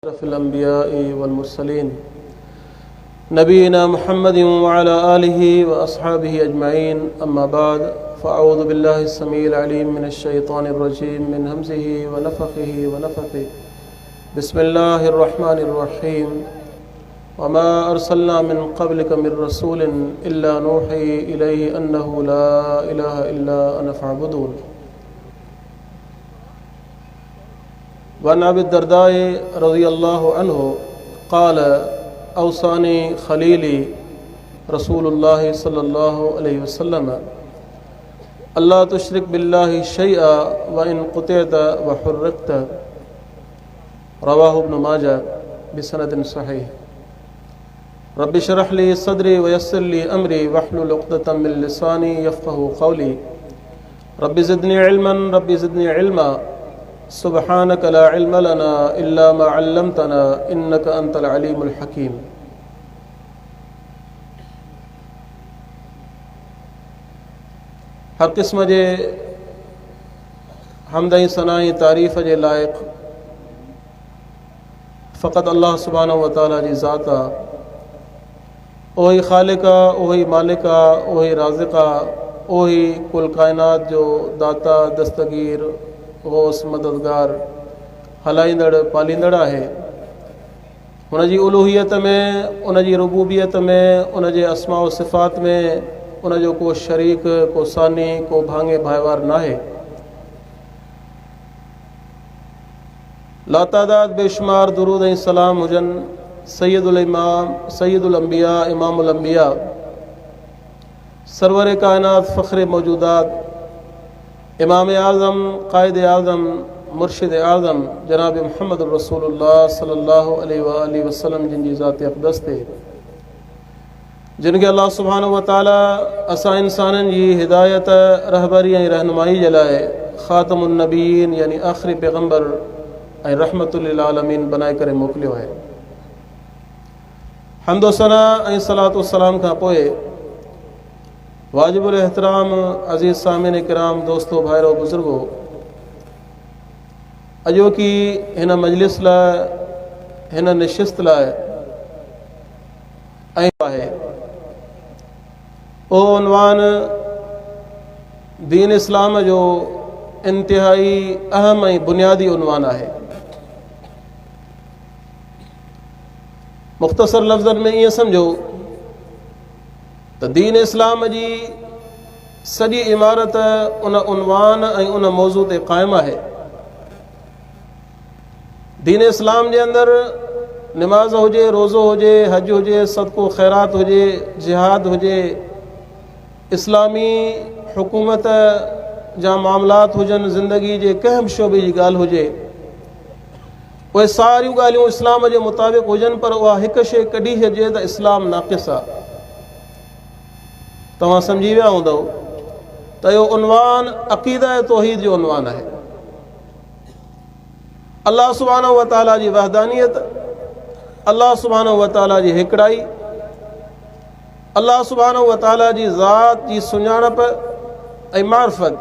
अशरफिल अंबिया'i वल मुरसलीन नबीना मुहम्मदिन व अला आलिहि व अस्हाबिहि अजमईन अम्मा बाद फ़अऊज़ु बिल्लाहि स्समीइल अलीम मिनश शैतानिर रजीम मिन हमज़िहि व नफ़ख़िहि व नफ़ख़िहि बिस्मिल्लाहिर रहमानिर रहीम वमा अरसलना मिन क़ब्लिका मिर रसूलिन इल्ला नूही इलैहि अन्नहु ला इलाहा इल्ला अना फ़अबुदून। वअन अबी दरदाए रज़ियल्लाहु अन्हु क़ाल औसानी खलीली रसूलुल्लाह सल्लल्लाहु अलैहि वसल्लम अल्ला तुश्रिक बिल्लाहि शैअ व इन क़ुतिअत व हुर्रिक़त। रवाहु इब्न माजा बिसनदिन सहीह। रब्बि शरह ली सदरी व यस्सिर ली अमरी वहलुल उक़दतम मिन लिसानी यफ़क़हू क़ौली। रब्बि ज़िदनी इल्मा सुब्हानक ला इल्म लना इल्ला मा अल्लमतना इन्नका अंतल अलीमुल हकीम। हर क़िस्म जे हमदई सनाई तारीफ़ जे लाइक़ फ़क़त अल्लाह सुब्हानहु व तआला जी ज़ात आ। ओही ख़ालिक़ा, ओही मालिका, ओही राज़िक़ा, ओही कुल कायनात जो दाता, दस्तगीर, गौस, मददगार, हलाईंदड़, पालींदड़ आहे। हुन जी उलूहियत में, उन जी रुबूबियत में, उन जे अस्मा व सिफ़ात में उन जो को शरीक, को सानी, को भांगे भाईवार नाहे। लातादाद बेशुमार दुरूद ऐं सलाम हुजन सैयदुल अंबिया इमामुल अंबिया सरवर कायनात फ़ख्र मौजूदात इमाम आज़म क़ायद आज़म मुर्शिद आज़म जनाब मुहम्मद रसूलुल्लाह सल्लल्लाहु अलैहि वसल्लम जिन जी ज़ात अक़दस ते जिनके अल्लाह सुब्हानहु व तआला असां इंसाननि जी हिदायत, रहबरी ऐं रहनुमाई जे लाइ ख़ातमुन नबीयीन यानी आख़िरी पैगम्बर ऐं रहमतुल लिल आलमीन बनाए करे मोकिलियो आहे। हम्दो सना ऐं सलातो सलाम खां पोइ वाजिबुल एहतराम अज़ीज़ सामिन किराम, दोस्तो, भाइरो, बुज़ुर्गो, अॼोकी हिन मजलिस लाइ, हिन निशिस्त लाइ ऐं आहे ओ उनवान दीन इस्लाम जो इंतिहाई अहम ऐं बुनियादी उनवान आहे। मुख़्तसर लफ़्ज़नि में ईअं सम्झो त दीन इस्लाम जी सॼी इमारत उन उनवान ऐं उन मौज़ू ते क़ाइमु आहे। दीन इस्लाम जे अंदरि निमाज़ हुजे, रोज़ो हुजे, हज हुजे, सदको ख़ैरात हुजे, जिहाद हुजे, इस्लामी हुकूमत जा मामलात हुजनि, ज़िंदगी जे कंहिं बि शोबे जी ॻाल्हि हुजे, उहे सारियूं ॻाल्हियूं इस्लाम जे मुताबिक़ हुजनि, पर उहा हिकु शइ कढी छॾिजे त इस्लाम नाक़िस आहे। तव्हां सम्झी विया हूंदव त इहो उनवान अक़ीदा तौहीद जो उनवान आहे। अल्लाह सुब्हानहु व तआला जी वहदानियत, अल्लाह सुब्हानहु व तआला जी हिकिड़ाई, अल्लाह सुब्हानहु व तआला जी ज़ात जी सुञाणप ऐं मारिफत,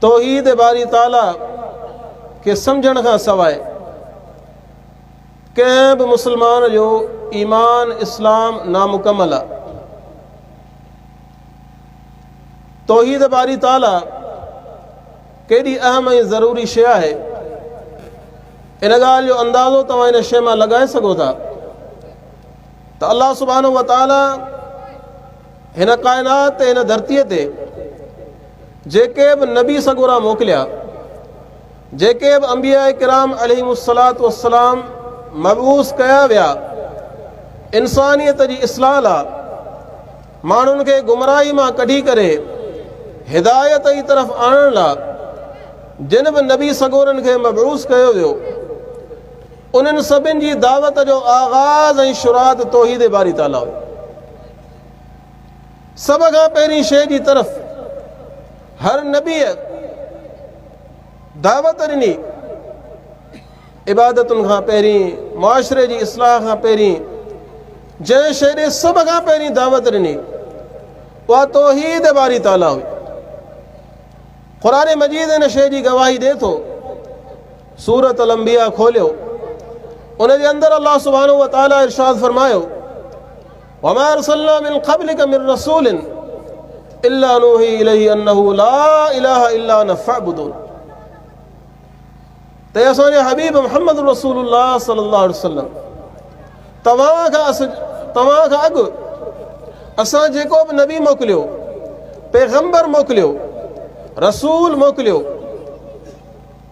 तौहीद बारी ताला के सम्झण खां सवाइ कंहिं बि मुस्लमान जो ईमान इस्लाम नामुकमल आहे। तौहीद बारी ताला केॾी अहम ऐं ज़रूरी शइ आहे, इन ॻाल्हि जो अंदाज़ो तव्हां इन शइ मां लॻाए सघो था त अल्लाह सुब्हानहु व तआला हिन काइनात ते, हिन धरतीअ ते जेके बि नबी सॻोरा मोकिलिया, जेके बि अंबिया किराम अलैहिमुस्सलातु वस्सलाम मबूस कया विया, इंसानियत जी इस्लाह लाइ, माण्हुनि खे गुमराही मां कढी करे हिदायत जी तरफ़ आणण लाइ जिन बि नबी सॻोरनि खे मबूस कयो वियो, उन्हनि सभिनि जी दावत जो आगाज़ ऐं शुरूआत तौहीद बारी ताला हुई। सभ खां पहिरीं शइ जी तरफ़ हर नबीअ दावत ॾिनी, इबादतुनि खां पहिरीं, मुआशरे जी इस्लाह खां पहिरीं, जंहिं शइ ॾे सभ खां पहिरीं दावत ॾिनी उहा तौहीद बारी ताला हुई। क़ुरान मजीद इन शइ जी गवाही ॾिए थो सूरत अल-अंबिया खोलियो, उन जे अंदरि अल्लाह सुब्हानहु व तआला इरशाद फरमायो, वमा अरसलना मिन क़ब्लिका मिन रसूलिन इल्ला नूही इलैहि अन्नहु ला इलाहा इल्ला अना फ़अबुदून। त असांजे हबीब मुहम्मद रसूलुल्लाह सल्लल्लाहु अलैहि वसल्लम तव्हां खां अॻु असां जेको बि नबी मोकिलियो, पैगंबर मोकिलियो, रसूल मोकिलियो,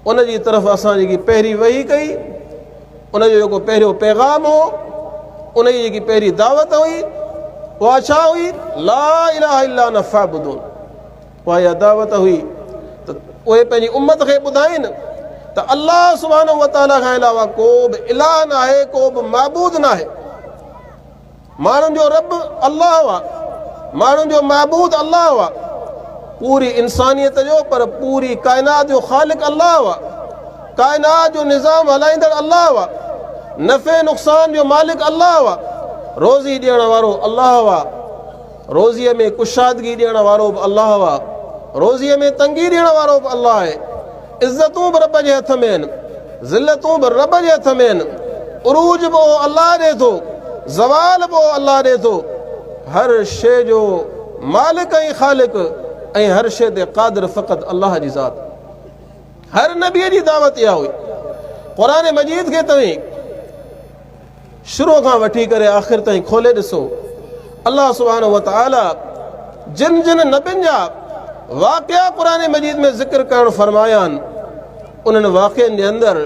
उन जी तरफ़ असां जेकी पहिरीं वही कई, उन जो जेको पहिरियों पैगाम हो, उन जी जेकी पहिरीं दावत हुई, उहा छा हुई? ला इलाहा इल्ला अना फ़अबुदून। उहा इहा दावत हुई त उहे पंहिंजी उम्मत खे ॿुधाइनि त अल्लाह सुब्हानहु व तआला खां अलावा को बि इलाह न आहे, को बि माबूद न आहे। माण्हुनि जो रब अल्लाह हुआ, माण्हुनि जो महबूद अल्लाह हुआ, पूरी इंसानियत जो, पर पूरी काइनात जो ख़ालिक अल्लाह हुआ, काइनात जो निज़ाम हलाईंदड़ अल्लाह हुआ, नफ़े नुक़सान जो मालिक अल्लाह हुआ, रोज़ी ॾियण वारो अल्लाह हुआ, रोज़ीअ में कुशादगी ॾियण वारो बि अल्लाह हुआ, रोज़ीअ में तंगी ॾियण वारो बि अल्लाह आहे। इज़तूं बि रब जे हथ में आहिनि, ज़िलतूं बि रब जे हथ में आहिनि, उरूज बि अल्लाह ॾिए थो, ज़वाल बि अल्लाह ॾिए थो। हर शइ जो मालिक ऐं ख़ालिक ऐं हर शइ ते क़ादिर फ़क़ति अल्लाह जी ज़ात। हर नबीअ जी दावत इहा हुई। क़ुरान मजीद खे तव्हीं शुरू खां वठी करे आख़िर ताईं खोले ॾिसो, अल्लाह सुब्हानहु व तआला जिन जिन नबियुनि जा वाक़िया क़ुरान मजीद में ज़िक्र करणु फरमाया आहिनि, उन्हनि वाक़िअनि जे अंदरि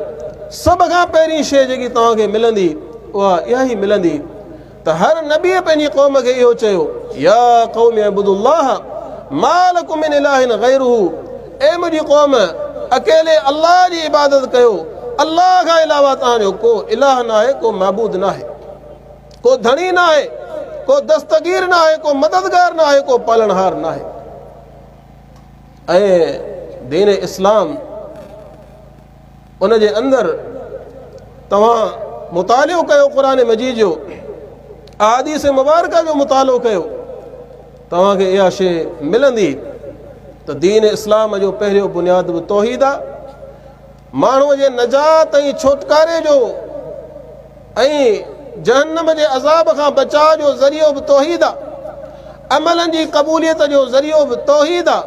सभ खां पहिरीं शइ जेकी तव्हांखे मिलंदी उहा इहा ई मिलंदी त हर नबीअ पंहिंजी क़ौम खे इहो चयो, या क़ौम अबुदुल्लाह मा लकुम मिन इलाहिन गैरुहु, ए मुंहिंजी क़ौम अकेले अल्लाह जी इबादत कयो, अल्लाह खां अलावा तव्हांजो को इलाह न आहे, को महबूद न आहे, को धणी न आहे, को दस्तगीर न आहे, को मददगार न आहे, को पालनहार न आहे। ऐं दीन इस्लाम उन जे अंदरि तव्हां मुतालियो कयो, क़ुरान मजीद जो, अहादीस मुबारका जो मुतालो कयो, तव्हांखे इहा शइ मिलंदी त दीन इस्लाम जो पहिरियों बुनियाद बि तौहीद आहे, माण्हूअ जे नजात ऐं छुटकारे जो ऐं जहन्नम जे अज़ाब खां बचाव जो ज़रियो बि तौहीद आहे, अमलनि जी क़बूलियत जो ज़रियो बि तौहीद आहे,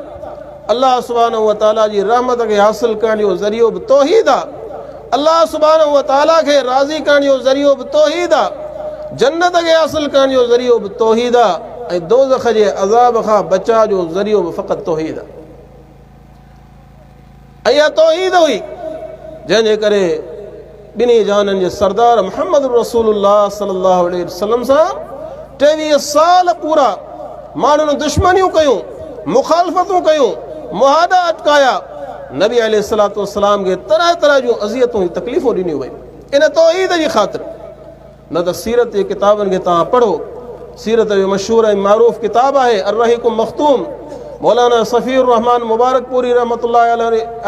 अल्लाह सुब्हानहु व तआला जी रहमत खे हासिल करण जो ज़रियो बि तौहीद आहे, अल्लाह सुब्हानहु व तआला खे राज़ी करण जो ज़रियो बि तौहीद आहे, जन्नत खे हासिल करण जो ज़रियो बि तौहीद आहे, ऐं दोज़ख जे अज़ाब खां बचाव जो ज़रियो बि फ़क़ति तौहीद आहे। ऐं इहा तौहीद हुई जंहिंजे करे ॿिन्ही जहाननि जे सरदार मुहम्मद रसूलुल्लाह सल्लल्लाहु अलैहि वसल्लम सां 23 साल पूरा माण्हुनि दुश्मनियूं कयूं, मुखालफ़तूं कयूं, मुहादा अटकाया, नबी अलैहिस्सलातु वस्सलाम खे तरह तरह जूं अज़ियतूं ऐं तकलीफ़ूं ॾिनियूं वयूं इन तौहीद जी ख़ातिर। न त सीरत जे किताबनि खे तव्हां पढ़ो, सीरत जो मशहूर ऐं मारूफ़ किताब आहे अर्रहीक़ुल मख़्तूम, मौलाना सफ़ीउर रहमान मुबारकपुरी रहमतुल्लाहि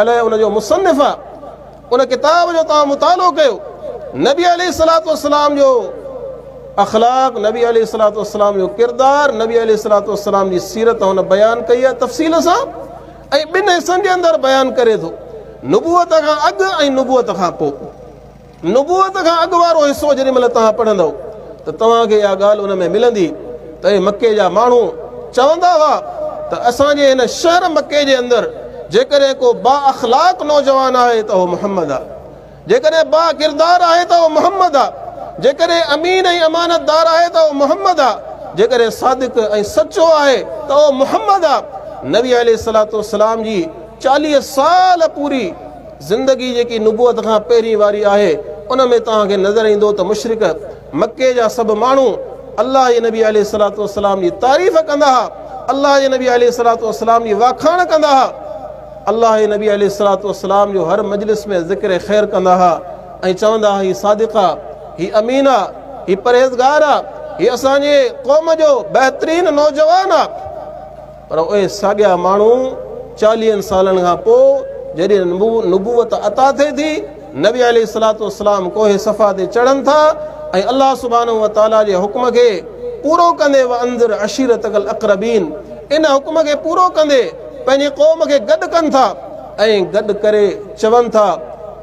अलैहि उन जो मुसन्निफ़ आहे। उन किताब जो तव्हां मुतालो कयो, नबी अलैहिस्सलातु वस्सलाम जो अख़लाक़, नबी अलैहिस्सलातु वस्सलाम जो किरदार, नबी अलैहिस्सलातु वस्सलाम जी सीरत हुन बयानु कई आहे तफ़सील सां, ऐं ॿिनि हिसनि जे अंदरि बयानु करे थो, नुबूअत खां अॻु ऐं नुबूअत खां पोइ। नुबूअत खां अॻु वारो हिसो जेॾी महिल तव्हां पढ़ंदव त तव्हांखे इहा ॻाल्हि उन में मिलंदी त हे मके जा माण्हू चवंदा हुआ त असांजे हिन शहर मके जे अंदरि जेकॾहिं को बा अख़लाक़ नौजवान आहे त उहो मुहम्मद आहे, जेकॾहिं बा किरदार आहे त उहो मुहम्मद आहे, जेकॾहिं अमीन ऐं अमानतदार आहे त उहो मुहम्मद आहे, जेकॾहिं सादिक़ ऐं सचो आहे त उहो मुहम्मद आहे। नबी अलैहिस्सलातु वस्सलाम जी 40 साल पूरी ज़िंदगी जेकी नुबूअत खां पहिरीं वारी आहे उन में तव्हांखे नज़र ईंदो त मुशरिक मके जा सभु माण्हू अल्लाह जे नबी अलैहिस्सलातु वस्सलाम जी तारीफ़ कंदा हुआ, अल्लाह जे नबी अलैहिस्सलातु वस्सलाम जी वाखाण कंदा हुआ, अल्लाह जे नबी अलैहिस्सलातु वस्सलाम जो हर मजलिस में ज़िक्र ख़ैर कंदा हुआ ऐं चवंदा हुआ ही सादिक़ा, ही अमीना, ही परहेज़गार आहे, ही असांजे क़ौम जो बहितरीन नौजवान आहे। पर उहे साॻिया माण्हू 40 सालनि खां पोइ जॾहिं नुबूवत अता थिए थी, नबी अलैहिस्सलातु वस्सलाम कोहे सफ़ा ते चढ़नि था ऐं अल्लाह सुब्हानहु व तआला जे हुक्म खे पूरो कंदे व अंदर अशीरतकल अक़रबीन, इन हुक्म खे पूरो कंदे पंहिंजी क़ौम खे गॾु कनि था ऐं गॾु करे चवनि था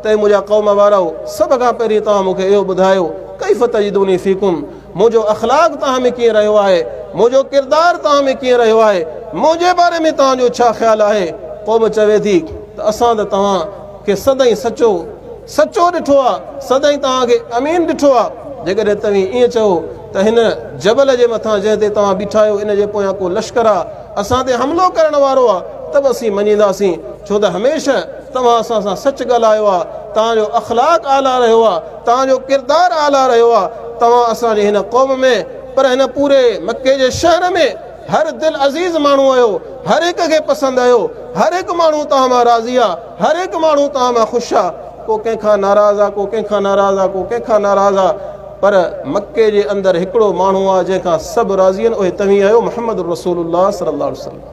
त मुंहिंजा क़ौम वारो सभ खां पहिरीं तव्हां मूंखे इहो ॿुधायो कैफ़ तजिदूनी फ़ीकुम, मुंहिंजो अख़लाक़ तव्हां में कीअं रहियो आहे, मुंहिंजो किरदारु तव्हां में कीअं रहियो आहे, मुंहिंजे बारे में तव्हांजो छा ख़्यालु आहे। क़ौम चवे थी त असां त तव्हांखे सदाईं सचो ॾिठो आहे, सदाईं तव्हांखे अमीन ॾिठो आहे। जेकॾहिं तव्हीं ईअं चओ त हिन जबल जे मथां जंहिं ते तव्हां बीठा आहियो इन जे पोयां को लश्कर आहे, असां ते हमिलो करण वारो आहे, त बि असीं मञींदासीं, छो त हमेशह तव्हां असां सां सच ॻाल्हायो आहे, तव्हांजो अख़लाक़ आला रहियो आहे, तव्हांजो किरदारु आला रहियो आहे। तव्हां असांजे हिन क़ौम में, पर हिन पूरे मके जे शहर में हर दिलि अज़ीज़ माण्हू आहियो, हर हिक खे पसंदि आहियो, हर हिकु माण्हू तव्हां मां राज़ी आहे, हर हिकु माण्हू तव्हां मां ख़ुशि आहे। को कंहिंखां नाराज़ आहे, को कंहिंखां नाराज़ आहे, को कंहिंखां नाराज़ आहे, पर मके जे अंदरि हिकिड़ो माण्हू आहे जंहिंखां सभु राज़ी आहिनि, उहे तव्हीं आहियो मुहम्मद रसूलुल्लाह सल्लल्लाहु अलैहि वसल्लम।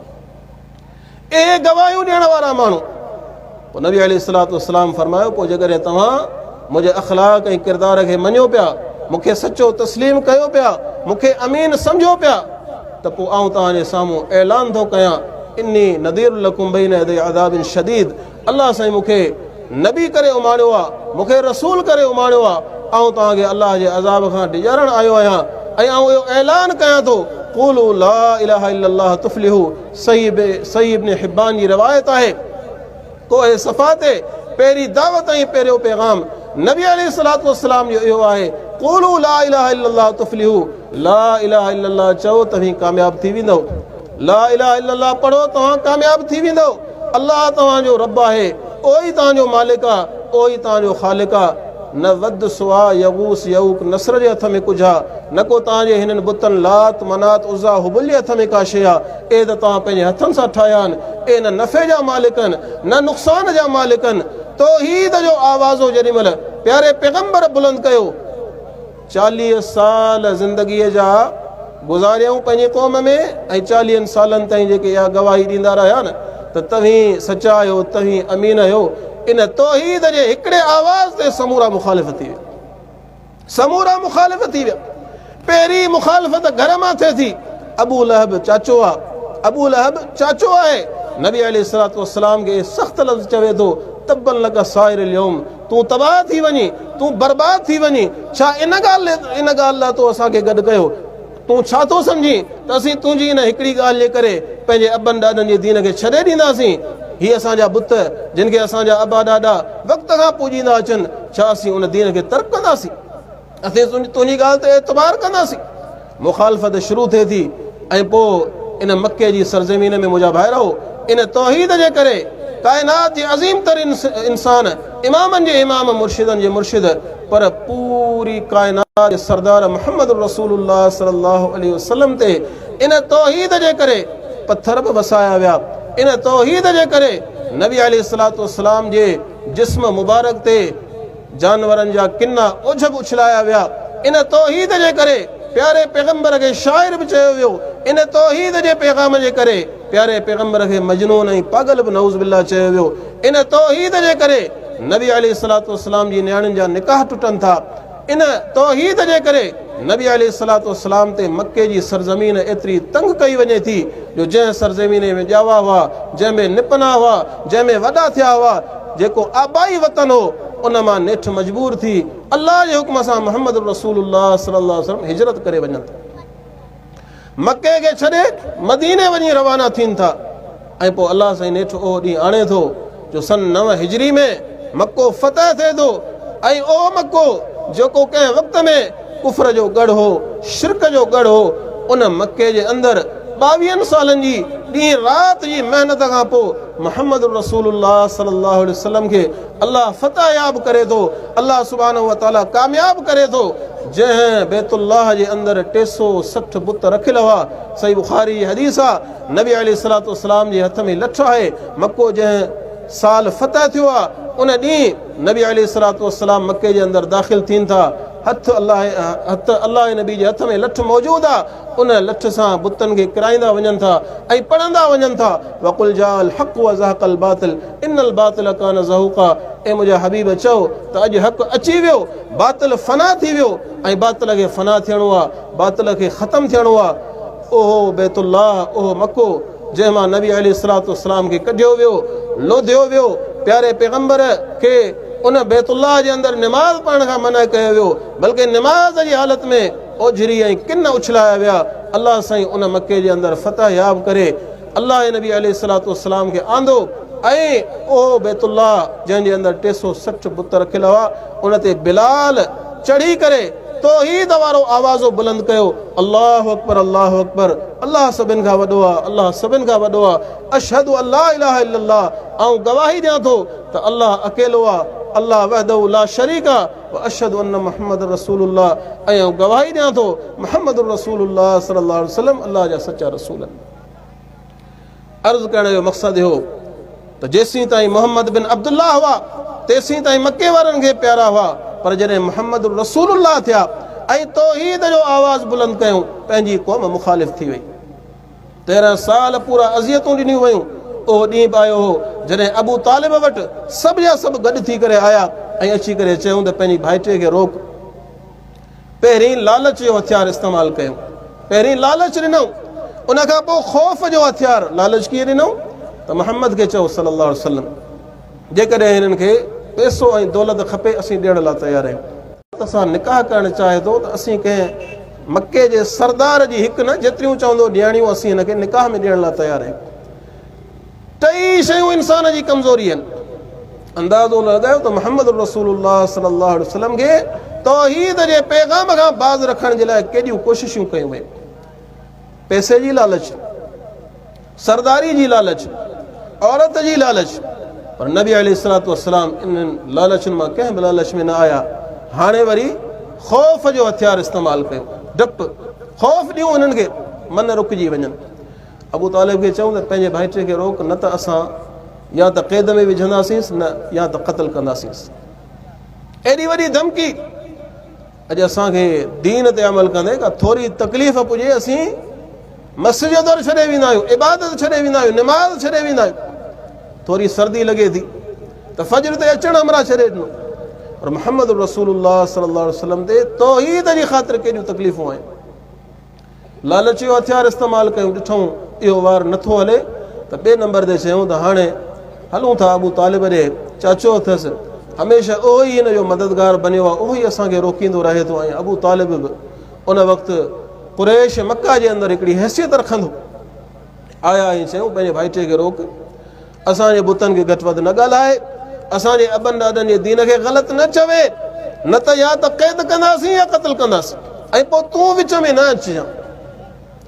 ए गवाहियूं ॾियण वारा माण्हू। पोइ नबी अलैहिस्सलातु वस्सलाम फरमायो, पोइ जेकॾहिं तव्हां मुंहिंजे अख़लाक़ ऐं किरदार खे मञियो पिया, मूंखे सचो तस्लीम कयो पिया, मूंखे अमीन सम्झो पिया, त पोइ आउं तव्हांजे साम्हूं ऐलान थो कयां, इन्नी नदीर लकुम बैन यदै अज़ाबिन शदीद। अलाह साईं मूंखे नबी करे उमाणियो आहे, मूंखे रसूल करे उमाणियो आहे, आउं तव्हांखे अलाह जे अज़ाब खां डिॼारणु आयो आहियां। ऐं आउं इहो ऐलान कयां थो, क़ूलू ला इलाहा इल्लल्लाह तुफ़्लिहू। सही इब्न हिब्बान जी रिवायत आहे, कोहे सफ़ा ते पहिरीं दावत ऐं पहिरियों पैगाम नबी अलैहिस्सलातु वस्सलाम जो इहो आहे, क़ूलू ला इलाहा इल्लल्लाह तुफ़्लिहू। ला इलाहा इल्लल्लाह चओ तव्हीं कामयाब थी वेंदव, ला इलाहा इल्लल्लाह पढ़ो तव्हां कामयाब थी वेंदव। अलाह तव्हांजो रब आहे, उहो ई तव्हांजो मालिक आहे, उहो ई तव्हांजो ख़ालिक आहे। न वद सुआ यगूस यऊक नसर जे हथ में कुझु आहे, न को तव्हांजे हिननि बुतनि लात मनात उज़ा हुबुल जे हथ में का शइ आहे। ए त तव्हां पंहिंजे हथनि सां ठाहिया आहिनि, ए न नफ़े जा मालिक आहिनि न नुक़सान जा मालिक आहिनि। तौहीद जो आवाज़ो जेॾी महिल प्यारे पैगंबर बुलंद कयो, 40 साल ज़िंदगीअ जा गुज़ारियऊं पंहिंजे क़ौम में, ऐं 40 सालनि ताईं जेके इहा गवाही ॾींदा रहिया न त तव्हीं सचा आहियो, तव्हीं अमीन आहियो, इन तौहीद जे हिकिड़े आवाज़ ते समूरा मुखालिफ़ थी विया, समूरा मुखालिफ़ थी विया। पहिरीं मुखालिफ़त घर मां थिए थी। अबू लहब चाचो आहे, अबू लहब चाचो आहे। नबी अलैहिस्सलातु वस्सलाम खे सख़्त लफ़्ज़ चवे थो, तब्बन लक साइरिल यौम, तूं तबाह थी वञी, तूं बर्बाद थी वञी। छा इन ॻाल्हि लाइ तो असांखे गॾु कयो? तूं छा थो सम्झी त असीं तुंहिंजी इन हिकिड़ी ॻाल्हि जे करे पंहिंजे अबनि ॾाॾनि जे दीन खे छॾे ॾींदासीं? हीअ असांजा बुत जिन खे असांजा अबा ॾाॾा वक़्त खां पूॼींदा अचनि, छा असीं उन दीन खे तर्क कंदासीं? असीं तुंहिंजी ॻाल्हि ते एतबार कंदासीं? मुखालफ़त शुरू थिए थी। ऐं पोइ इन मके जी सरज़मीन में मुंहिंजा भाइरो इन तौहीद जे करे काइनात जे अज़ीम तरीन इंसान, इमामनि जे इमाम, मुर्शिदनि जे मुर्शिद, पर पूरी काइनात जे सरदार मुहम्मद रसूलुल्लाह सल्लल्लाहु अलैहि वसल्लम ते इन तौहीद जे करे पत्थर बि वसाया विया। इन तौहीद जे करे नबी अलैहिस्सलातु वस्सलाम जे जिस्म मुबारक ते जानवरनि जा किना ओझब उछलाया विया। इन तौहीद जे करे प्यारे पैगंबर खे शाइर बि चयो वियो। इन तौहीद जे पैगाम जे करे प्यारे पैगंबर खे मजनून ऐं पागल बि नऊज़ बिल्लाह चयो वियो। इन तौहीद जे करे नबी अलैहिस्सलातु वस्सलाम जी नियाणियुनि जा निकाह टुटनि था। इन तौहीद जे करे नबी अलैहिस्सलातु वस्सलाम ते मके जी सरज़मीन एतिरी तंग कई वञे थी जो जंहिं सरज़मीन में ॼावा हुआ, जंहिंमें निपना हुआ, जंहिंमें वॾा थिया हुआ, जेको आबाई वतन हो, उन मां नेठि मजबूर थी अल्लाह जे हुक्म सां मुहम्मद रसूलुल्लाह सल्लल्लाहु अलैहि वसल्लम हिजरत करे वञनि था। मके खे छॾे मदीने वञी रवाना थियनि था। ऐं पोइ अल्लाह साईं नेठि उहो ॾींहुं आणे थो जो सन 9 हिजरी में मको फतह थिए थो। ऐं उहो मको जेको कंहिं वक़्त में कुफर जो गढ़ हो, शिरक जो गढ़ हो, उन मके जे अंदरि 22 सालनि जी ॾींहुं राति जी महिनत खां पोइ मुहम्मद रसूलुल्लाह सल्लल्लाहु अलैहि वसल्लम खे अल्लाह फतह याब करे थो, अल्लाह सुब्हानहु व तआला कामयाब करे थो। जंहिं बैतुल्लाह जे अंदरि 360 बुत रखियल हुआ, सही बुखारी जी हदीस आहे, नबी अलैहिस्सलातु वस्सलाम जे हथ में लठ आहे। मको जंहिं साल फतह थियो आहे, उन ॾींहुं नबी अलैहिस्सलातु वस्सलाम मके जे अंदरि दाख़िल थियनि था। हथ अल्लाह नबी जे हथ में लठ मौजूदु आहे। उन लठ सां बुतनि खे किराईंदा वञनि था ऐं पढ़ंदा वञनि था, वक़ुल जाअल हक़ व ज़हक़ल बातिल इन्नल बातिल कान ज़हूक़ा। ऐं मुंहिंजा हबीब चओ त अॼु हक़ अची वियो, बातिल फना थी वियो, ऐं बातिल खे फना थियणो आहे, बातिल खे ख़तमु थियणो आहे। ओहो बैतुल्लाह, ओहो मको जंहिं मां नबी अलैहिस्सलातु वस्सलाम खे कढियो वियो, लोधियो वियो, प्यारे पैगंबर खे उन बैतुल्लाह जे अंदरि निमाज़ पढ़ण खां मना कयो वियो, बल्कि निमाज़ जी हालत में ओझरी ऐं किन उछलाया विया। अलाह साईं उन मके जे अंदरि फतह याब करे अलाह नबी अलैहिस्सलातु वस्सलाम खे आंदो ऐं उहो बैतुल्लाह जंहिंजे अंदरि 360 बुत रखियल हुआ उन ते बिलाल चढ़ी करे तौहीद वारो आवाज़ो बुलंद कयो, अल्लाहु अकबर अल्लाहु अकबर, अल्लाह सभिनि खां वॾो आहे, अल्लाह सभिनि खां वॾो आहे, अशहदु अल्ला इलाहा इल्लल्लाह, ऐं गवाही ॾियां थो त अल्लाह अकेलो आहे, अल्लाह वहदहु ला शरीक आहे, व अशहदु अन्न मुहम्मद रसूलुल्लाह, ऐं गवाही ॾियां थो मुहम्मद रसूलुल्लाह सल्लल्लाहु अलैहि वसल्लम अल्लाह जा सचा रसूल आहिनि। अर्ज़ु करण जो मक़सदु इहो त जेसीं ताईं मोहम्मद बिन अब्दुल्लाह हुआ तेसीं ताईं मके वारनि खे प्यारा हुआ, पर जॾहिं मुहम्मद रसूलुल्लाह थिया ऐं तौहीद जो आवाज़ बुलंद कयूं पंहिंजी क़ौम मुखालिफ़ थी वई। 13 साल पूरा अज़ियतूं ॾिनियूं वयूं। उहो ॾींहुं बि आयो हो जॾहिं अबू तालिब वटि सभु जा सभु गॾु थी करे आया ऐं अची करे चयूं त पंहिंजी भाइटे खे रोक। पहिरीं लालच जो हथियार इस्तेमालु कयूं, पहिरीं लालच ॾिनऊं, उन खां पोइ ख़ौफ़ जो हथियार। लालच कीअं ॾिनऊं त मुहम्मद खे चओ सल्लल्लाहु अलैहि वसल्लम जेकॾहिं हिननि खे पैसो ऐं दौलत खपे असीं ॾियण लाइ तयारु आहियूं। असां निकाह करणु चाहे थो त असीं कंहिं मके जे सरदार जी हिकु न जेतिरियूं चवंदो ॾियाणियूं असीं हिनखे निकाह में ॾियण लाइ तयारु आहियूं। टई शयूं इंसान जी कमज़ोरी आहिनि। अंदाज़ो लॻायो त मुहम्मद रसूलुल्लाह सल्लल्लाहु अलैहि वसल्लम खे तौहीद जे पैगाम खां बाज़ रखण जे लाइ केॾियूं कोशिशूं कयूं वयूं। पैसे जी लालच, सरदारी जी लालच, औरत जी लालच, पर नबी अलैहिस्सलातु वस्सलाम इन्हनि लालचुनि मां कंहिं बि लालच में न आया। हाणे वरी ख़ौफ़ जो हथियार इस्तेमालु कयूं, डपु ख़ौफ़ ॾियूं हिननि खे मन रुकिजी वञनि। अबू तालिब खे चऊं त पंहिंजे भाइटे खे रोक, न त असां या त क़ैद में विझंदासींसि न या त क़त्ल कंदासींसि। एॾी वॾी धमकी। अॼु असांखे दीन ते अमल कंदे का थोरी तकलीफ़ पुॼे असीं मस्जिद छॾे वेंदा आहियूं, इबादत छॾे वेंदा आहियूं, निमाज़ छॾे वेंदा आहियूं। थोरी सर्दी लॻे थी त फजर ते अचणु हमरा छॾे ॾिनो, पर मुहम्मद रसूलुल्लाह सल्लल्लाहु अलैहि वसल्लम ते तौहीद जी ख़ातिर केॾियूं तकलीफ़ूं आहिनि। लालच जो हथियार इस्तेमालु कयूं, ॾिठूं इहो वार नथो हले त ॿिए नंबर ते चयूं त हाणे हलूं था अबू तालिब ॾे। चाचो अथसि, हमेशह उहो ई हिन जो मददगार बनियो आहे, उहो ई असांखे रोकींदो रहे थो। ऐं अबू तालिब बि उन वक़्तु कुरैश मक्का जे अंदरि हिकिड़ी हैसियत रखंदो। आया ऐं चयूं पंहिंजे भाइटे खे रोक, असांजे बुतनि खे घटि वधि न ॻाल्हाए, असांजे अबनि ॾाॾनि जे दीन खे ग़लति न चवे, न त या त क़ैद कंदासीं या क़त्ल कंदासीं, ऐं पोइ तूं विच में न अचिजांइ।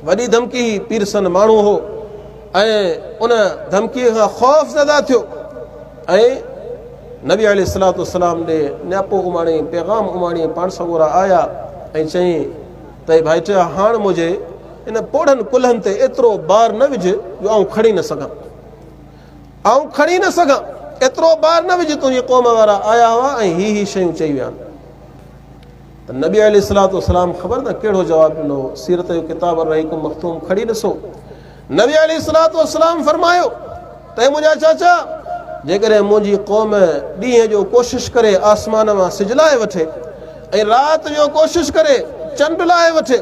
वॾी धमकी, पीरसन माण्हू हो ऐं उन धमकीअ खां ख़ौफ़ ज़दा थियो ऐं नबी अलैहिस्सलातु वस्सलाम ॾे न्यापो उमाणी, पैगाम उमाणी, पाण सगोरा आया ऐं चयईं त भाइटे हाणे मुंहिंजे इन पोड़नि कुल्हनि ते एतिरो बार न विझ जो आउं खणी न सघां, आउं खणी न सघां, एतिरो बार न विझ। तुंहिंजी क़ौम वारा आया हुआ ऐं ही शयूं चई विया आहिनि। त नबी अलैहिस्सलातु वस्सलाम ख़बर न कहिड़ो जवाबु ॾिनो। सीरत जो किताब रहीकुम मख़तूम खणी ॾिसो, नबी अलैहिस्सलातु वस्सलाम फरमायो त मुंहिंजा चाचा, जेकॾहिं मुंहिंजी क़ौम ॾींहं जो कोशिशि करे आसमान मां सिज लाहे वठे ऐं राति जो कोशिशि करे चंड लाहे वठे,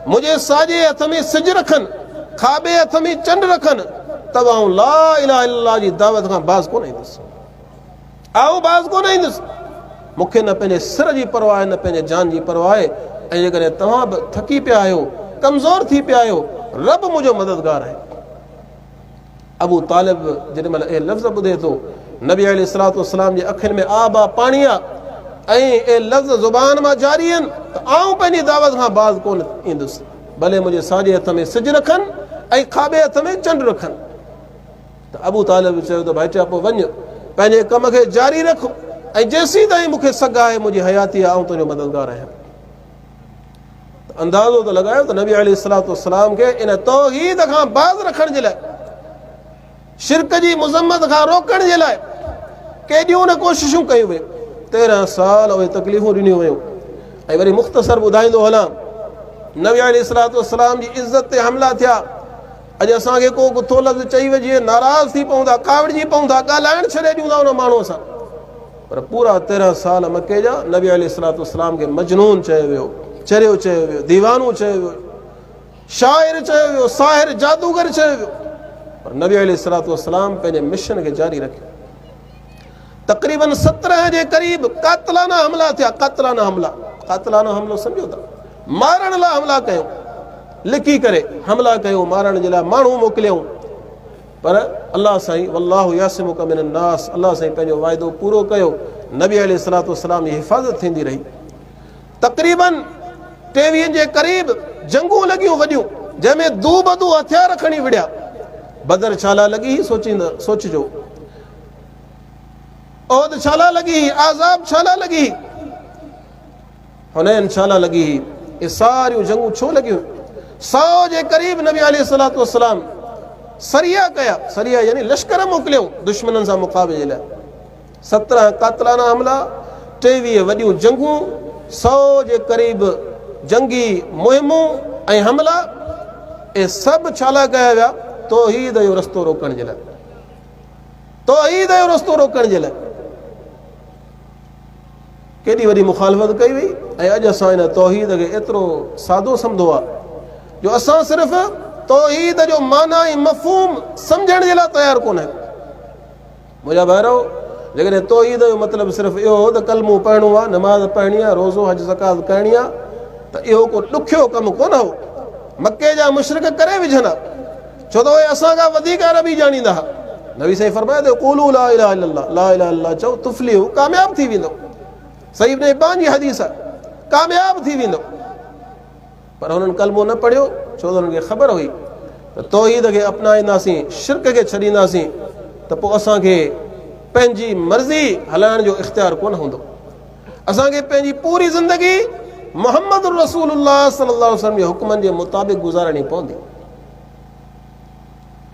मुंहिंजे साॼे हथ में सिज रखनि, खाॿे हथ में चंड रखनि, तब आउं ला इलाहा इल्लल्लाह जी दावत खां बाज़ कोन ईंदुसि, आउं बाज़ कोन ईंदुसि। मूंखे न पंहिंजे सिर जी परवाह आहे, न पंहिंजे जान जी परवाह आहे। ऐं जेकॾहिं तव्हां बि थकी पिया आहियो, कमज़ोर थी पिया आहियो, रब मुंहिंजो मददगार आहे। अबू तालिब जेॾी महिल इहे लफ़्ज़ ॿुधे थो, नबी अलैहिस्सलातु वस्सलाम जे अखियुनि में आब आहे, पाणी आहे, ऐं इहे लफ़्ज़ ज़ुबान मां जारी आहिनि त आउं पंहिंजी दावत खां बाज़ कोन ईंदुसि, भले मुंहिंजे साॼे हथ में सिज रखनि ऐं खाॿे हथ में चंड रखनि। त अबू तालिब चयो त भाइटिया पोइ वञ, पंहिंजे कम खे जारी रख, ऐं जेसीं ताईं मूंखे सघ आहे, मुंहिंजी हयाती आहे, आउं तुंहिंजो मददगार आहियां। त अंदाज़ो त लॻायो त नबी अलैहिस्सलातु वस्सलाम खे इन तौहीद खां बाज़ रखण जे लाइ, शिरक जी मुज़म्मत खां रोकण जे लाइ केॾियूं न कोशिशूं कयूं वयूं। 13 साल उहे तकलीफ़ूं ॾिनियूं वयूं। ऐं वरी मुख़्तसर ॿुधाईंदो हलां, नबी अलैहिस्सलातु वस्सलाम जी इज़त ते हमला थिया। अॼु असांखे को गुथो लफ़्ज़ चई वञे नाराज़ थी पऊं था, कावड़िजी पऊं था, ॻाल्हाइण छॾे ॾियूं था उन माण्हूअ सां, पर पूरा 13 साल मके जा नबी अलैहिस्सलातु वस्सलाम खे मजनून चयो वियो, चरियो चयो वियो, दीवानो चयो वियो, शाइर चयो वियो, साहिर जादूगर चयो वियो, पर नबी अलैहिस्सलातु वस्सलाम पंहिंजे मिशन खे जारी रखियो। तक़रीबन 17 जे क़रीब कातलाना हमला थिया। कातलाना हमलो सम्झो था, मारण लाइ हमला कयूं, लिकी करे हमला कयूं, मारण जे लाइ माण्हू मोकिलियऊं। पर अलाह साईं वल्लाहु यासिमुका मिनन्नास, अलाह साईं पंहिंजो वाइदो पूरो कयो। नबी अलैहिस्सलातु वस्सलाम जी हिफ़ाज़त थींदी रही। तक़रीबन 23 जे क़रीब जंगूं लॻियूं वॾियूं, जंहिंमें दू बदू हथियार खणी विड़िया। बदर छाला लॻी सोचिजो, ओहद छाला लॻी, आज़ाब छाला लॻी, हुनैन छाला लॻी, ये सारियूं जंगूं छो लॻियूं? 100 जे क़रीब नबी अलैहिस्सलातु वस्सलाम सरिया कया, सरिया यानी लश्कर मोकिलियऊं दुश्मननि सां मुक़ाबले लाइ। 17 कातलाना हमला, 23 वॾियूं जंगूं, 100 जे क़रीब जंगी मुहिमूं ऐं हमला, ए सभु छाला कया विया? तौहीद जो रस्तो रोकण जे लाइ, तौहीद जो रस्तो रोकण जे लाइ। केॾी वॾी मुखालफ़त कई वई। ऐं अॼु असां हिन तौहीद खे एतिरो सादो सम्झो आहे जो असां सिर्फ़ु तौहीद जो माना ऐं मफ़हूम सम्झण जे लाइ तयारु कोन आहियूं। मुंहिंजा भाइरो, जेकॾहिं तौहीद जो मतिलबु सिर्फ़ु इहो हो त कलमो पढ़णो आहे, नमाज़ पढ़णी आहे, रोज़ो हज ज़कात करणी आहे, त इहो को ॾुखियो कमु कोन हो। मके जा मुशरिक करे विझंदा, छो त उहे असां खां वधीक अरबी ॼाणींदा हुआ। नबी साईं फरमाए थो क़ूलू ला इलाहा इल्लल्लाह, ला इलाहा इल्लल्लाह चओ, तुफ़्लिहू, कामयाबु थी वेंदो। सही इब्न हिब्बान जी हदीस आहे, कामयाबु थी वेंदो। पर हुननि कलमो न पढ़ियो, छो त हुननि खे ख़बर हुई त तौहीद खे अपनाईंदासीं, शिरक खे छॾींदासीं, त पोइ असांखे पंहिंजी मर्ज़ी हलाइण जो इख़्तियार कोन हूंदो। असांखे पंहिंजी पूरी ज़िंदगी मुहम्मद रसूलुल्लाह सल्लल्लाहु अलैहि वसल्लम जे हुक्मनि जे मुताबिक़ गुज़ारणी पवंदी।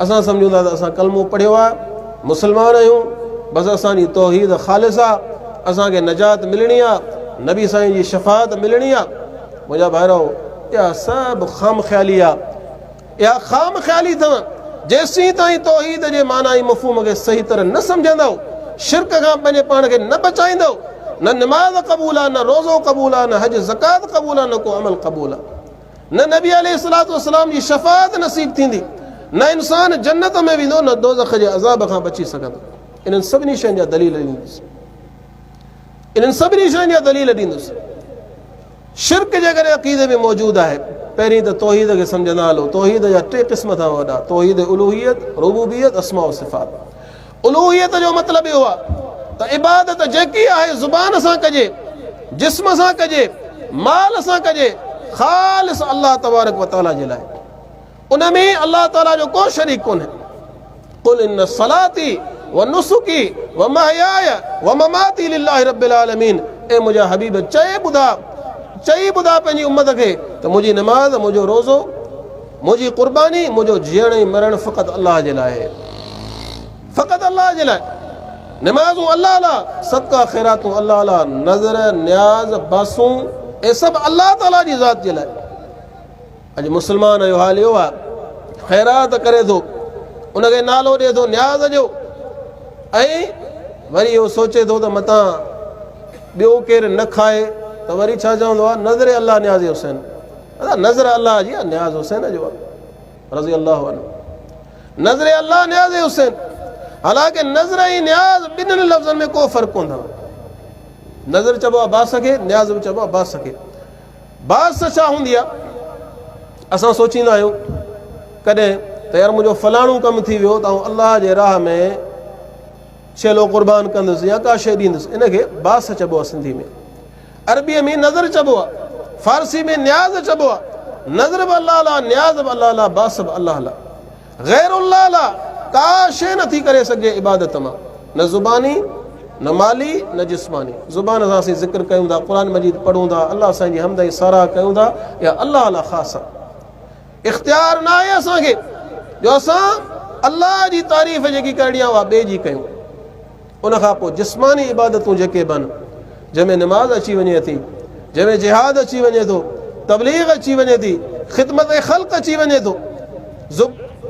असां सम्झूं था त असां कलमो पढ़ियो आहे, मुस्लमान आहियूं, बसि असांजी तौहीद ख़ालिस आहे, असांखे नजात मिलणी आहे, नबी साईं जी शफ़ाअत मिलणी आहे। मुंहिंजा भाइरो, इहा सभु ख़ाम ख़्याली आहे, इहा ख़ाम ख़्याली अथव। जेसीं ताईं तौहीद जे माना ऐं मफ़हूम खे सही तरह न सम्झंदव, शिरक खां पंहिंजे पाण खे न बचाईंदव, न निमाज़ क़बूल आहे, न रोज़ो क़बूल आहे, न हज ज़कात क़बूल आहे, न को अमल क़बूल आहे, न नबी अलैहिस्सलातु वस्सलाम जी शफ़ाअत नसीब थींदी, न इंसान जन्नत में वेंदो, न दोज़ख जे अज़ाब खां बची सघंदो। इन्हनि सभिनी शयुनि जा दलील ॾींदुसि, इन्हनि सभिनी शयुनि जा दलील ॾींदुसि। शिरक जेकॾहिं अक़ीदे में मौजूदु आहे, पहिरीं त तौहीद खे सम्झंदा हलो। तौहीद जा 3 क़िस्म अथव वॾा, तौहीद उलूहियत, रुबूबियत, अस्मा व सिफ़ात। उलूहियत जो मतिलबु इहो आहे त इबादत जेकी आहे ज़ुबान सां कजे, जिस्म सां कजे, माल सां कजे, ख़ालिस अल्लाह तबारक व तआला जे लाइ। उन में अल्लाह ताला जो को शरीक कोन्हे। कुल इन सलाती व नुसुकी व महयाय व ममाती लिल्लाहि रब्बिल आलमीन। ए मुंहिंजा हबीब चई ॿुधा पंहिंजी उम्मत खे त मुंहिंजी नमाज़, मुंहिंजो रोज़ो, मुंहिंजी क़ुर्बानी, मुंहिंजो जीअण ऐं मरण फ़क़ति अल्लाह जे लाइ आहे, फ़क़ति अल्लाह जे लाइ। नमाज़ूं अल्लाह लाइ, सदका ख़ैरातूं अल्लाह लाइ, नज़र, न्याज़, बासूं, इहे सभु अल्लाह ताला जी ज़ात जे लाइ। अॼु मुस्लमान जो हाल इहो आहे, ख़ैरात करे थो, उनखे नालो ॾिए थो न्याज़ जो, ऐं वरी इहो सोचे थो त मतां ॿियो केरु न खाए त वरी छा चवंदो आहे, नज़र अल्लाह न्याज़ हुसैन। नज़र अल्लाह जी आहे, न्याज़ हुसैन जो आहे रज़ी अल्लाहु अन्हु। नज़र अल्लाह न्याज़ हुसैन। हालांकि नज़र ऐं न्याज़ ॿिन्हिनि लफ़्ज़नि में को फ़र्क़ु कोन अथव। नज़र चइबो आहे बास खे, न्याज़ बि चइबो आहे बास खे। बास छा हूंदी आहे? असां सोचींदा आहियूं कॾहिं त यार मुंहिंजो फलाणो कमु थी वियो त आउं अल्लाह जे राह में छेलो क़ुर्बान कंदुसि या का शइ ॾींदुसि, इनखे बास चइबो आहे सिंधी में। अरबीअ में नज़र चइबो आहे, फारसी में न्याज़ चइबो आहे। नज़र बि अल्लाह लाइ, न्याज़ बि अल्लाह लाइ, बास बि अल्लाह लाइ। ग़ैरुल्लाह लाइ का शइ नथी करे सघे इबादत मां, न ज़ुबानी, न माली, न जिस्मानी। ज़ुबान सां असीं ज़िक्र कयूं था, क़ुरान मजीद पढ़ूं था, अल्लाह साईं जी हमद ऐं साराह कयूं था, या अल्लाह लाइ ख़ासि आहे। इख़्तियार न आहे असांखे जो असां अल्लाह जी तारीफ़ जेकी करणी आहे उहा ॿिए जी कयूं। उनखां पोइ जिस्मानी इबादतूं जेके बि आहिनि, जंहिंमें निमाज़ अची वञे थी, जंहिंमें जिहाद अची वञे थो, तबलीग अची वञे थी, ख़िदमत ख़ल्क़ अची वञे थो,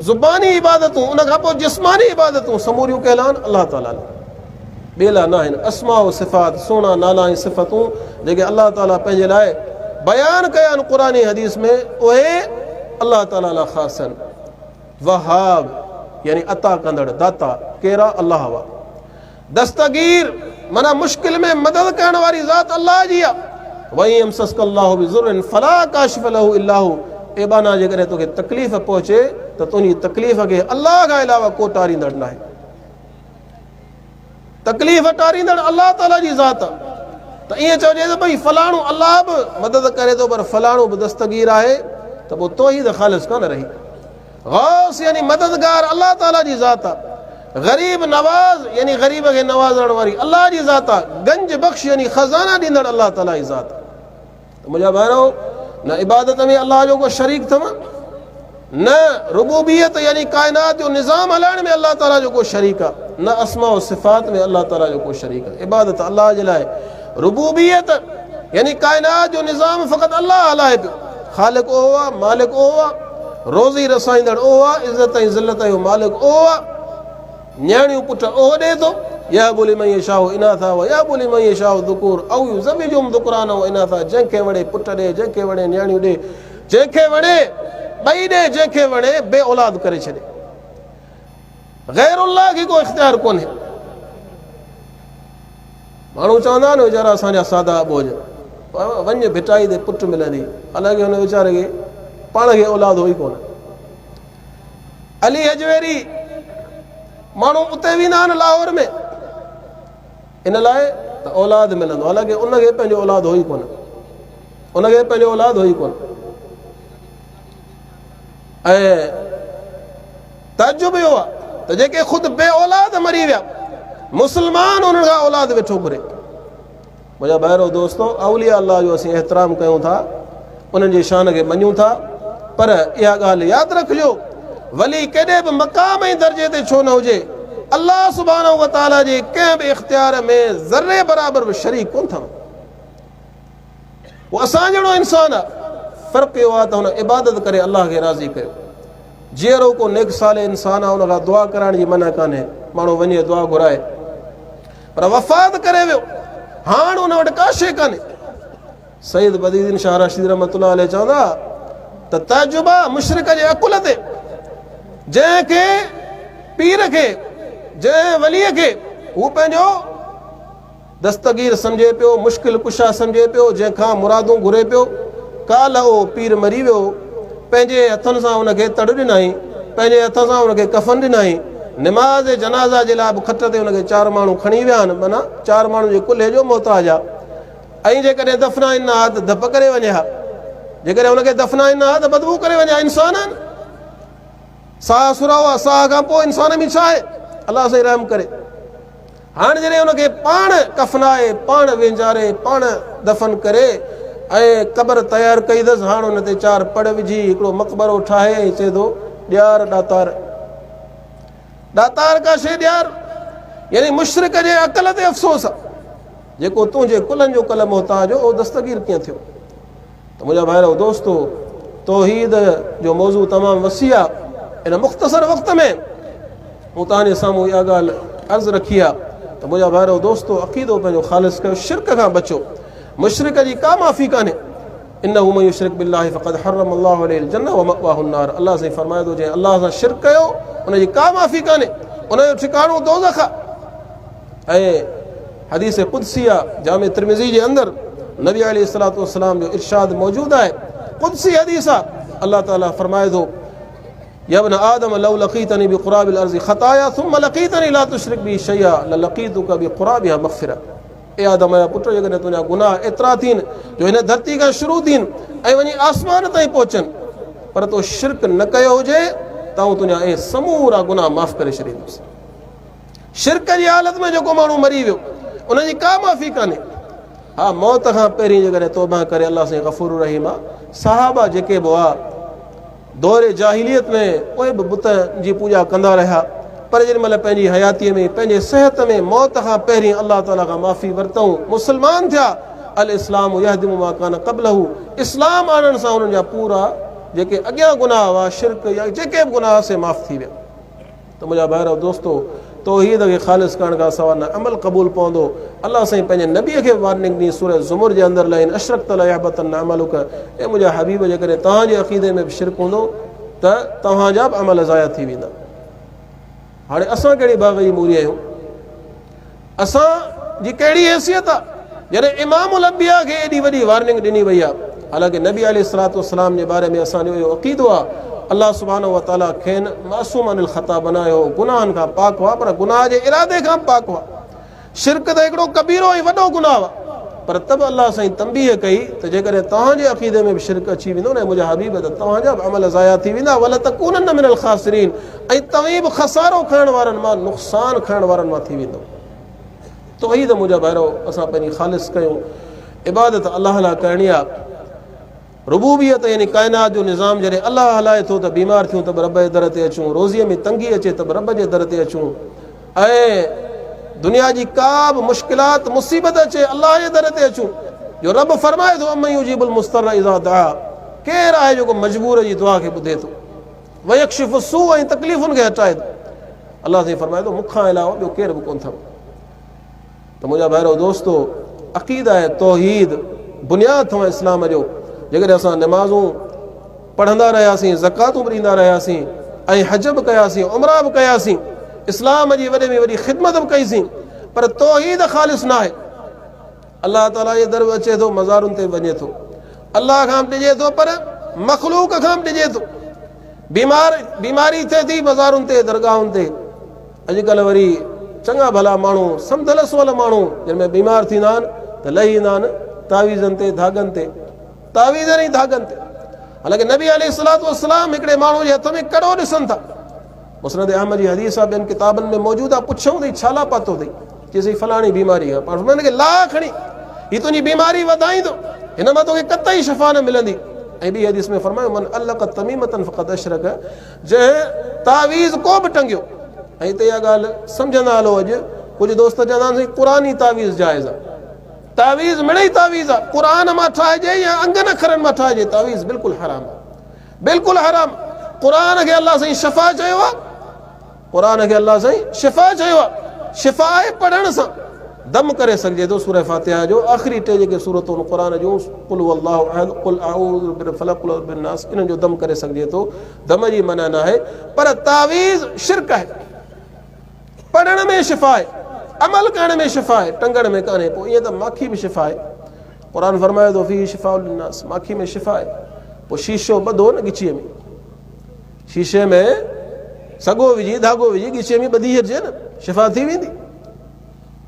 ज़ुबानी इबादतूं, उनखां पोइ जिस्मानी इबादतूं समूरियूं कयल आहिनि अल्लाह ताला लाइ, ॿिए लाइ न आहिनि। अस्मा व सिफ़ात, सुहिणा नाला ऐं सिफ़तूं जेके अल्लाह ताला पंहिंजे लाइ बयानु कया आहिनि क़ुरान हदीस में, उहे अल्लाह ताला लाइ ख़ासि आहिनि। वहाब यानी अता कंदड़, दाता, कहिड़ा? अल्लाह हुआ। दस्तगीर माना मुश्किल में मदद करण वारी ज़ात अल्लाह जी आहे। वहीं यमसस्कल्लाहु बिज़ुर्रिन फला काशिफ़ लहू इल्ला हू। ए बाना जेकॾहिं तोखे तकलीफ़ पहुचे त तुंहिंजी तकलीफ़ खे अल्लाह खां अलावा को टारींदड़ न आहे। तकलीफ़ टारींदड़ अल्लाह ताला जी ज़ात आहे। त ईअं चइजे त भई फलाणो अल्लाह बि मदद करे थो पर फलाणो बि दस्तगीर आहे त पोइ तौहीद ख़ालिस कान रही। गौस यानी मददगार अल्लाह ताला जी ज़ात आहे। ग़रीब नवाज़ यानी ग़रीब खे नवाज़ण वारी अल्लाह जी ज़ात आहे। गंज बख़्श यानी ख़ज़ाना ॾींदड़ अल्लाह ताला जी ज़ात आहे। त मुंहिंजा भाइरो न इबादत में अल्लाह जो को शरीक अथव, न रुबूबियत यानी काइनात जो निज़ाम हलाइण में अल्लाह ताला जो को शरीक आहे, न अस्मा व सिफ़ात में अल्लाह ताला जो को शरीक आहे। इबादत अल्लाह जे लाइ, रुबूबियत यानी काइनात जो निज़ाम फ़क़ति अल्लाह हलाए पियो। ख़ालिक उहो आहे, मालिक उहो आहे, रोज़ी रसाईंदड़ उहो आहे, इज़त ऐं ज़िल्लत जो मालिक उहो आहे, न्याणियूं पुट उहो ॾिए थो। या बोली मई शाह इनाथा व या बोली मई शाह दुकूर औ ज़मीजुम दुकरान व इनाथा। जंहिंखे वणे पुट ॾे, जंहिंखे वणे न्याणियूं ॾे, जंहिंखे वणे ॿई ॾे, जंहिंखे वणे बे औलाद करे छॾे। ग़ैरुल्लाह खे को इख़्तियार कोन्हे। माण्हू चवंदा आहिनि वीचारा असांजा सादा बोझ, वञ भिटाई ते पुटु मिलंदी, हालांकि हुन वीचारे खे पाण खे औलाद हुई कोन। अली हजवेरी माण्हू उते वेंदा आहिनि लाहौर में इन लाइ त औलाद मिलंदो, हालांकि उनखे पंहिंजो औलाद हुई कोन, उनखे पंहिंजो औलाद हुई कोन। ऐं तजुब इहो आहे त जेके ख़ुदि बे औलाद मरी विया मुस्लमान उन्हनि खां औलाद वेठो घुरे। मुंहिंजा भाइरो दोस्तो, अवलिया अल्लाह जो असीं एतिराम कयूं था, उन्हनि जी शान खे मञूं था, पर इहा ॻाल्हि यादि रखिजो वली केॾे बि मक़ाम ऐं दर्जे ते छो न हुजे, अल्लाह सुब्हानहू व तआला जे कंहिं बि इख़्तियार में ज़र्रे बराबर बि शरीक कोन अथव। उहो असां जहिड़ो इंसानु आहे। फ़र्क़ु इहो आहे त हुन इबादत करे अल्लाह खे राज़ी कयो। जीअरो को नेक साले इंसानु आहे, हुन खां दुआ कराइण जी मना कान्हे, माण्हू वञे दुआ घुराए, पर वफ़ात करे वियो, हाणे हुन वटि का शइ कान्हे। सईद बदरुद्दीन शाह रशीद रहमतुल्लाह अलैह चवंदा त तजुबा मुशरिक जे अकुल ते, जंहिंखे पीर खे, जंहिं वलीअ खे हू पंहिंजो दस्तगीर सम्झे पियो, मुश्किल कुशा सम्झे पियो, जंहिंखां मुरादूं घुरे पियो, काल उहो पीर मरी वियो, पंहिंजे हथनि सां हुनखे तड़ ॾिनई, पंहिंजे हथ सां हुनखे कफ़न ॾिनई, निमाज़ जनाज़ा जे लाइ बि खट ते हुनखे 4 माण्हू खणी विया आहिनि, माना 4 माण्हू जे कुल्हे जो मोहताज आहे। ऐं जेकॾहिं दफ़नाइनि न हा त धप करे वञे हा, जेकॾहिं हुनखे दफ़नाइनि न हा त बदबू करे वञे हा। इंसान आहिनि, साह सुराओ आहे, साह खां पोइ इंसान में छा आहे, अलाह साईं रहम करे। हाणे जॾहिं हुनखे पाण कफ़नाए, पाण वेंजारे, पाण दफ़न करे ऐं क़बर तयारु कई अथसि, हाणे हुन ते 4 पड़ विझी हिकिड़ो मक़बरो ठाहे ऐं चए थो ॾियार ॾातार, ॾातार का शइ ॾियार। यानी मुशरिक जे अकल ते अफ़सोस आहे, जेको तुंहिंजे कुलनि जो कल मोहताज हो, उहो दस्तगीर कीअं थियो। त मुंहिंजा भाइरो दोस्तो, तौहीद जो मौज़ू तमामु वसी आहे। इन मुख़्तसर वक़्त में मूं तव्हांजे साम्हूं इहा ॻाल्हि अर्ज़ु रखी आहे त मुंहिंजा भाइरो दोस्तो, अक़ीदो पंहिंजो ख़ालिस कयो, शिरक खां बचो। मुशरिक जी का माफ़ी कान्हे। इन्नहु मन युशरिक बिल्लाहि फ़क़द हर्रम अल्लाहु अलैहिल जन्नह व मअवाहु अन्नार। अल्लाह साईं फ़रमाए थो, जंहिं अल्लाह सां शिरक कयो उनजी का माफ़ी कान्हे, उनजो ठिकाणो दोज़ख आहे। ऐं हदीस क़ुदसी आहे, जामे तिरमिज़ी जे अंदरि नबी अलैहिस्सलातु वस्सलाम जो इरशाद मौजूदु आहे। क़ुदसी हदीस आहे, अल्लाह ताला फ़रमाए थो, या इब्न आदम लौ लक़ीतनी बिक़ुराबिल अर्ज़ि ख़ताया सुम्मा लक़ीतनी ला तुशरिक बी शैया ललक़ीतुका बिक़ुराबिहा मग़फ़िरा। ए आदम जा पुट, जेकॾहिं तुंहिंजा गुनाह एतिरा थियनि जो हिन धरती खां शुरू थियनि ऐं वञी आसमान ताईं पहुचनि, पर तो शिरक न कयो हुजे त आउं तुंहिंजा ए समूरा गुनाह माफ़ करे छॾींदुसि। शिरक जी हालत में जेको माण्हू मरी वियो उनजी का माफ़ी कान्हे। हा, मौत खां पहिरीं जेकॾहिं तौबा करे, अल्लाह साईं गफ़ूर रहीम आहे। सहाबा जेके बि हुआ दौरे जाहिलियत में उहे बि बुत जी पूॼा कंदा रहिया, पर जेॾी महिल पंहिंजी हयातीअ में, पंहिंजे सिहत में मौत खां पहिरीं अल्लाह ताला खां माफ़ी वरितऊं, मुस्लमान थिया। अल इस्लाम यहदिमु मा कान क़ब्लहु, इस्लाम आणण सां उन्हनि जा पूरा जेके अॻियां गुनाह हुआ, शिरक या जेके बि गुनाह से माफ़ थी विया। त मुंहिंजा भाइरो दोस्तो, तौहीद खे ख़ालिस करण खां सवाइ न अमल क़बूल पवंदो। अल्लाह साईं पंहिंजे नबीअ खे वार्निंग ॾिनी सूरह ज़ुमर जे अंदरि, लाइन अशरक तला यहबतन अमलुक। ए मुंहिंजा हबीब, जेकॾहिं तव्हांजे अक़ीदे में बि शिरक हूंदो त तव्हांजा बि अमल ज़ाया थी वेंदा। हाणे असां कहिड़ी बाग़ई मूरी आहियूं? असांजी कहिड़ी हैसियत आहे जॾहिं इमामुल अंबिया खे एॾी वॾी वार्निंग ॾिनी वई आहे। हालांकि नबी अलैहिस्सलातु वस्सलाम जे बारे में असांजो इहो अक़ीदो आहे अल्लाह सुब्हानहु व तआला खेनि मासूम अनिल ख़ता बनायो, गुनाहनि खां पाक हुआ, पर गुनाह जे इरादे खां पाक हुआ। शिरक त हिकिड़ो कबीरो ऐं वॾो गुनाह हुआ, पर तब अल्लाह साईं तंबीह कई त जेकॾहिं तव्हांजे अक़ीदे में बि शिरक अची वेंदो न मुंहिंजा हबीब, त तव्हांजा बि अमल ज़ाया थी वेंदा, वला तकूनन मिनल ख़ासिरीन, ऐं तव्हीं बि खसारो खणण वारनि मां, नुक़सान खणण वारनि मां थी वेंदो। तौहीद मुंहिंजा भाइरो असां पंहिंजी ख़ालिस कयूं, इबादत अलाह लाइ करणी आहे। रुबूबियत यानी काइनात जो निज़ाम जॾहिं अलाह हलाए थो त बीमार थियूं त बि रब जे दर ते अचूं, रोज़ीअ में तंगी अचे त बि रब जे दर ते अचूं, ऐं दुनिया जी का बि मुश्किलात मुसीबत अचे अलाह जे दर ते अचूं। जो रब फरमाए थो अम्मन युजीबुल मुस्तर इज़ा दआ, केरु आहे जेको मजबूर जी दुआ खे ॿुधे थो, वयक्शिफु सू, ऐं तकलीफ़ुनि खे हटाए थो। अलाह साईं फरमाए थो मूंखां अलावा ॿियो केरु बि कोन अथव। त मुंहिंजा भाइरो दोस्तो, अक़ीदा आहे तौहीद बुनियाद अथव इस्लाम जो। जेकॾहिं असां नमाज़ूं पढ़ंदा रहियासीं, ज़कातूं बि ॾींदा रहियासीं, ऐं हज बि कयासीं, उमरा बि कयासीं, इस्लाम जी वॾे में वॾी ख़िदमत बि कईसीं, पर तौहीद ख़ालिस न आहे। अलाह ताला जे दर अचे थो, मज़ारुनि ते वञे थो, अलाह खां बि ॾिजे थो पर मख़लूक खां बि ॾिजे थो। बीमारी थिए थी मज़ारुनि ते, दरगाहुनि ते। अॼुकल्ह वरी चङा भला माण्हू सम्झल सोल माण्हू जंहिंमें बीमार थींदा आहिनि त लही ईंदा आहिनि तावीज़नि ते, धागनि ते, तावीज़नि ई धागनि ते। हालांकि नबी अलैहिस्सलातु वस्सलाम हिकिड़े माण्हू जे हथ में कड़ो ॾिसनि था। मुस्नद अहमद जी हदीस आहे, ॿियनि किताबनि में मौजूदु आहे। पुछूं अथई छा ला पातो अथई, चइसि फलाणी बीमारी आहे, पर हुननि खे ला खणी हीअ तुंहिंजी बीमारी वधाईंदो, हिन मां तोखे कतई शफ़ा न मिलंदी। ऐं ॿी हदीस में फरमायो मन अल्लक़ तमीमतन फ़क़द अशरक, जंहिं तावीज़ को बि टंगियो। ऐं हिते इहा ॻाल्हि सम्झंदा हलो, अॼु कुझु दोस्त चवंदा आहिनि क़ुरानी तावीज़ जाइज़ आहे। तावीज़ मिड़ई तावीज़ आहे, क़ुरान मां ठाहिजे या अंगनि अखरनि मां ठाहिजे, तावीज़ बिल्कुलु हराम आहे, बिल्कुलु हराम। क़ुरान खे अलाह साईं शिफ़ा चयो आहे, क़ुरान खे अलाह साईं शिफ़ा चयो आहे। शिफ़ा आहे पढ़ण सां, दम करे सघिजे थो। सूरह फातिहा जो आख़िरी टे जेके सूरतूं क़ुरान जूं, कुल हुवल्लाहु अहद, कुल अऊज़ु बिरब्बिल फलक़, कुल अऊज़ु बिरब्बिन नास, इन्हनि जो दम करे सघिजे थो। दम जी मना न आहे, पर तावीज़ शिरक आहे। पढ़ण में शिफ़ा आहे, अमल करण में शिफ़ा आहे, टंगण में कान्हे। पोइ ईअं त माखी बि शिफ़ा आहे। क़ुरान फरमाए थो फी शिफ़ाउल लिन्नास, माखी में शिफ़ा आहे। पोइ शीशो ॿधो न ॻिचीअ में, शीशे में सॻो विझी धागो विझी ॻिचीअ में ॿधी छॾिजे न, शिफ़ा थी वेंदी।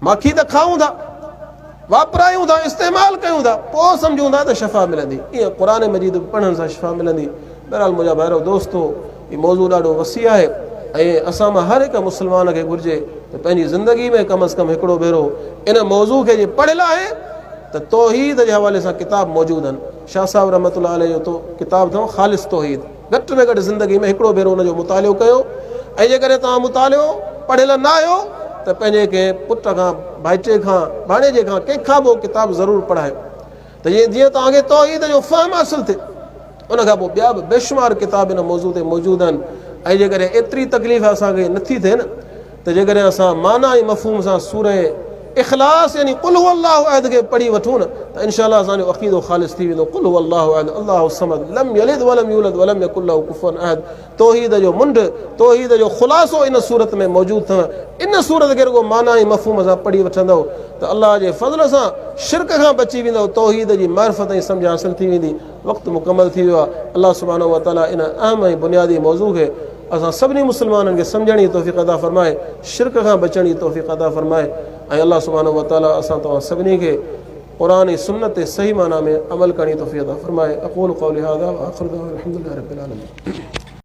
माखी त खाऊं था, वापरायूं था, इस्तेमालु कयूं था, पोइ सम्झूं था त शिफ़ा मिलंदी। ईअं क़ुरान मजीद पढ़ण सां शिफ़ा मिलंदी। बहरहाल मुंहिंजा भाइरो दोस्तो, हीउ मौज़ू ॾाढो वसी आहे, ऐं असां मां हर हिकु मुस्लमान खे घुरिजे त पंहिंजी ज़िंदगी में कम अज़ कम हिकिड़ो भेरो इन मौज़ू खे जे पढ़ियलु आहे त तौहीद जे हवाले सां किताब मौजूदु आहिनि। शाह साहिब रहमतुल्लाह अलैह जो किताब अथव ख़ालिस तौहीद। घटि में घटि ज़िंदगी में हिकिड़ो भेरो हुनजो मुतालियो कयो। ऐं जेकॾहिं तव्हां मुतालियो पढ़ियलु न आहियो त पंहिंजे कंहिं पुट खां, भाइटे खां, भाणेजे खां, कंहिंखां बि किताब ज़रूरु पढ़ायो, त जीअं तव्हांखे तौहीद जो फ़हम हासिलु थिए। उनखां पोइ ॿिया बि बेशुमार किताब हिन मौज़ू ते मौजूदु आहिनि। ऐं जेकॾहिं एतिरी तकलीफ़ असांखे नथी थिए न, त जेकॾहिं असां माना ऐं मफ़हूम सां सूरह इख़लास यानी कुल हुवल्लाहु अहद खे पढ़ी वठूं न, त इंशाअल्लाह असांजो अक़ीदो ख़ालिस थी वेंदो। कुल हुवल्लाहु अहद अल्लाहु समद लम यलिद वलम यूलद वलम यकुल लहू कुफुवन अहद। तौहीद जो मुंड, तौहीद जो ख़ुलासो इन सूरत में मौजूदु अथव। इन सूरत खे रुगो माना ऐं मफ़हूम सां पढ़ी वठंदव त अल्लाह जे फज़ल सां शिरक खां बची वेंदव, तौहीद जी मारिफत ऐं सम्झ हासिलु थी वेंदी। वक़्तु मुकमल थी वियो आहे। अल्लाह सुब्हानहु व तआला इन अहम ऐं बुनियादी मौज़ू खे असां सभिनी मुस्लमाननि खे सम्झण जी तौफ़ीक़ अता फ़रमाए, शिरक खां बचण जी तौफ़ीक़ अता फ़रमाए। ऐं अल्लाह सुब्हानहु व तआला असां तव्हां सभिनी खे क़ुरान ऐं सुन्नत ते सही माना में अमल करण जी तौफ़ीक़ अता फ़रमाए। अक़ूलु क़ौली हाज़ा व आख़िरु दअवाना अनिल हम्दुलिल्लाहि रब्बिल आलमीन।